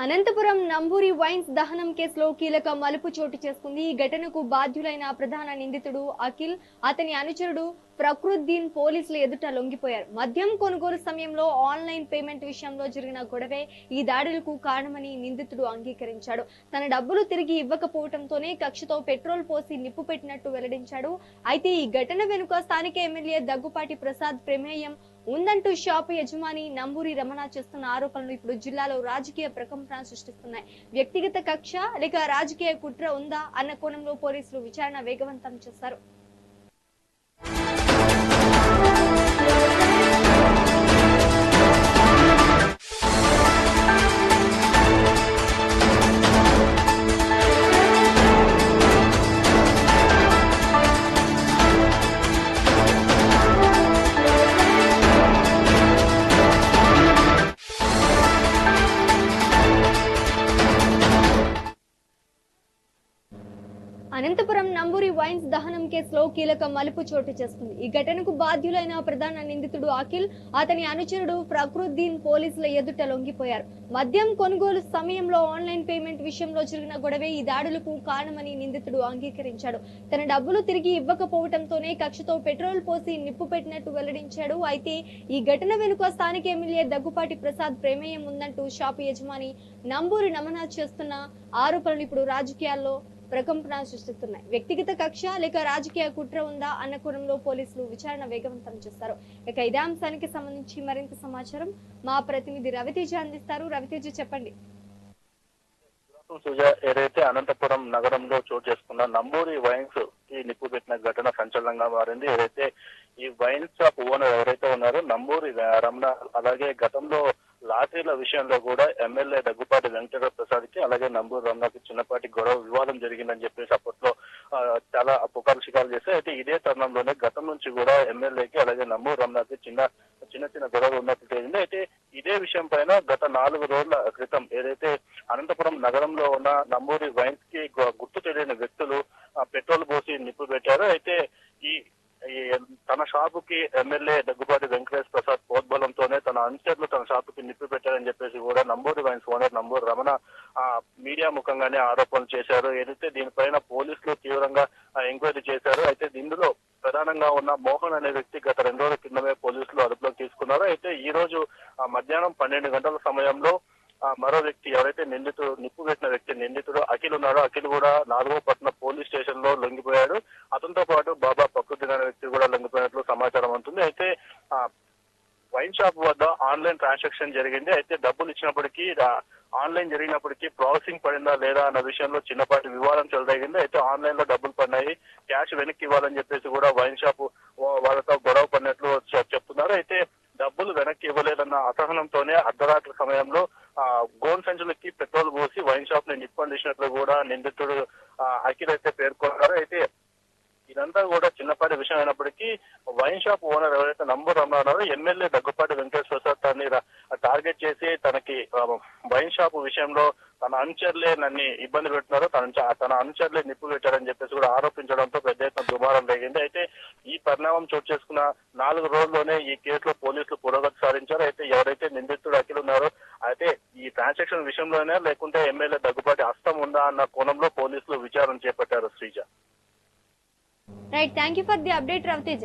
Anantapuram Namburi wines దహనం కేసులో కీలక మలుపు చోటు చేసుకుంది. ఈ ఘటనకు బాధ్యులైన ప్రధాన నిందితుడు అఖిల్, అతని అనుచరుడు ప్రకృద్దీన్ పోలీసుల ఎదుట లొంగిపోయారు. మద్యం కొనుగోలు సమయంలో ఆన్లైన్ పేమెంట్ విషయంలో జరిగిన గొడవే ఈ దాడులకు కారణమని నిందితుడు అంగీకరించాడు. తన డబ్బులు తిరిగి ఇవ్వకపోవడంతోనే కక్షతో పెట్రోల్ పోసి నిప్పు పెట్టినట్టు వెల్లడించాడు. అయితే ఈ ఘటన వెనుక స్థానిక ఎమ్మెల్యే దగ్గుపాటి ప్రసాద్ ప్రమేయం ఉందంటూ షాపు యజమాని నంబూరి రమణ చేస్తున్న ఆరోపణలు ఇప్పుడు జిల్లాలో రాజకీయ ప్రకంపన సృష్టిస్తున్నాయి. వ్యక్తిగత కక్ష లేక రాజకీయ కుట్ర ఉందా అన్న కోణంలో పోలీసులు విచారణ వేగవంతం చేశారు. అనంతపురం నంబూరి వైన్స్ దహనం కేసులో కీలక మలుపు చోటు చేసుకుంది. ఈ ఘటనకు బాధ్యులైన ప్రధాన నిందితుడు అఖిల్, అతని అనుచరుడు ప్రకృద్దీన్ పోలీసుల ఎదుట లొంగిపోయారు. మద్యం కొనుగోలు సమయంలో ఆన్లైన్ పేమెంట్ విషయంలో జరిగిన గొడవే ఈ దాడులకు కారణమని నిందితుడు అంగీకరించాడు. తన డబ్బులు తిరిగి ఇవ్వకపోవడంతోనే కక్షతో పెట్రోల్ పోసి నిప్పు పెట్టినట్టు వెల్లడించాడు. అయితే ఈ ఘటన వెనుక స్థానిక ఎమ్మెల్యే దగ్గుపాటి ప్రసాద్ ప్రమేయం ఉందంటూ షాపు యజమాని నంబూరి రమణ చేస్తున్న ఆరోపణలు ఇప్పుడు రాజకీయాల్లో ప్రకంపన సృష్టిస్తున్నాయి. వ్యక్తిగత కక్ష లేక రాజకీయ కుట్ర ఉందా అన్న కోణంలో పోలీసులు విచారణ వేగవంతం చేస్తారు. ఇక ఇదే అంశానికి సంబంధించి మరింత సమాచారం మా ప్రతినిధి రవితేజ అందిస్తారు. రవితేజ, చెప్పండి. ఏదైతే అనంతపురం నగరంలో చోటు చేసుకున్న నంబూరి వైన్స్ కి నిప్పు పెట్టిన ఘటన సంచలనంగా మారింది. ఏదైతే ఈ వైన్స్ షాప్ ఓనర్ ఎవరైతే ఉన్నారో నంబూరి రమణ, అలాగే గతంలో లాటరీల విషయంలో కూడా ఎమ్మెల్యే దగ్గుపాటి వెంకటేశ్వర ప్రసాద్ కి అలాగే నంబూరి రమణకి చిన్నపాటి గొడవ వివాదం జరిగిందని చెప్పేసి అప్పట్లో చాలా పుకారు షికారు చేస్తే, అయితే ఇదే తరుణంలోనే గతం నుంచి కూడా ఎమ్మెల్యేకి అలాగే నంబూరి రమణకి చిన్న గొడవలు ఉన్నట్టు తెలిసింది. అయితే ఇదే విషయం పైన గత 4 రోజుల క్రితం ఏదైతే అనంతపురం నగరంలో ఉన్న నంబూరి వైన్స్ కి గుర్తు తెలియని వ్యక్తులు పెట్రోల్ పోసి నిప్పు పెట్టారు. అయితే ఈ తన షాపుకి ఎమ్మెల్యే దగ్గుపాటి వెంకటేశ్వర ప్రసాద్ ప్రోద్బలంతోనే తన అనుచరులు తన షాపుకి నిప్పు పెట్టారని చెప్పేసి కూడా Namburi wines owner Namburi Ramana media ముఖంగానే ఆరోపణలు చేశారు. ఏదైతే దీనిపైన పోలీసులు తీవ్రంగా ఎంక్వైరీ చేశారు. అయితే ఇందులో ప్రధానంగా ఉన్న మోహన్ అనే వ్యక్తి గత 2 రోజుల కిందమే పోలీసులు అదుపులోకి తీసుకున్నారు. అయితే ఈ రోజు మధ్యాహ్నం 12 గంటల సమయంలో మరో వ్యక్తి ఎవరైతే నిప్పు పెట్టిన వ్యక్తి నిందితుడు అఖిల్ ఉన్నాడో, అఖిల్ కూడా 4వ పట్టణ పోలీస్ స్టేషన్ లో లొంగిపోయాడు. అతనితో పాటు బాబా ప్రకృతి అనే వ్యక్తి కూడా లొంగిపోయినట్లు సమాచారం ఉంటుంది. అయితే వైన్ షాప్ వద్ద ఆన్లైన్ ట్రాన్సాక్షన్ జరిగింది. అయితే డబ్బులు ఇచ్చినప్పటికీ ఆన్లైన్ జరిగినప్పటికీ ప్రాసెసింగ్ పడిందా లేదా అన్న విషయంలో చిన్నపాటి వివాదం చెలరేగింది. అయితే ఆన్లైన్ లో డబ్బులు పడినాయి, క్యాష్ వెనక్కి ఇవ్వాలని చెప్పేసి కూడా వైన్ షాప్ వాళ్ళతో గొడవ పడినట్లు చెప్తున్నారు. అయితే డబ్బులు వెనక్కి ఇవ్వలేదన్న అసహనంతోనే అర్ధరాత్రి సమయంలో గోన్ సంచులకి పెట్రోల్ పోసి వైన్ షాప్ ని నిప్పండిసినట్లు కూడా నిందితుడు అఖిల్ అయితే పేర్కొన్నారు. అయితే ఇదంతా కూడా చిన్నపాటి విషయం అయినప్పటికీ వైన్ షాప్ ఓనర్ ఎవరైతే నంబూరి రమణ ఉన్నారో ఎమ్మెల్యే దగ్గుపాటి వెంకటేశ్వర ప్రసాద్ తనని టార్గెట్ చేసి తనకి వైన్ షాప్ విషయంలో తన అనుచరులే నన్ను ఇబ్బంది పెడుతున్నారు, తన అనుచరులే నిప్పు పెట్టారని చెప్పేసి కూడా ఆరోపించడంతో పెద్ద ఎత్తున దుమారం రేగింది. అయితే ఈ పరిణామం చోటు చేసుకున్న 4 రోజుల్లోనే ఈ కేసులో పోలీసులు పురోగతి సాధించారు. అయితే ఎవరైతే నిందితుడు అఖిల్ ఉన్నారో అయితే ఈ ట్రాన్సాక్షన్ విషయంలోనే లేకుంటే ఎమ్మెల్యే దగ్గుపాటి హస్తం ఉందా అన్న కోణంలో పోలీసులు విచారణ చేపట్టారు. Sreeja, right, thank you for the update Raviteja.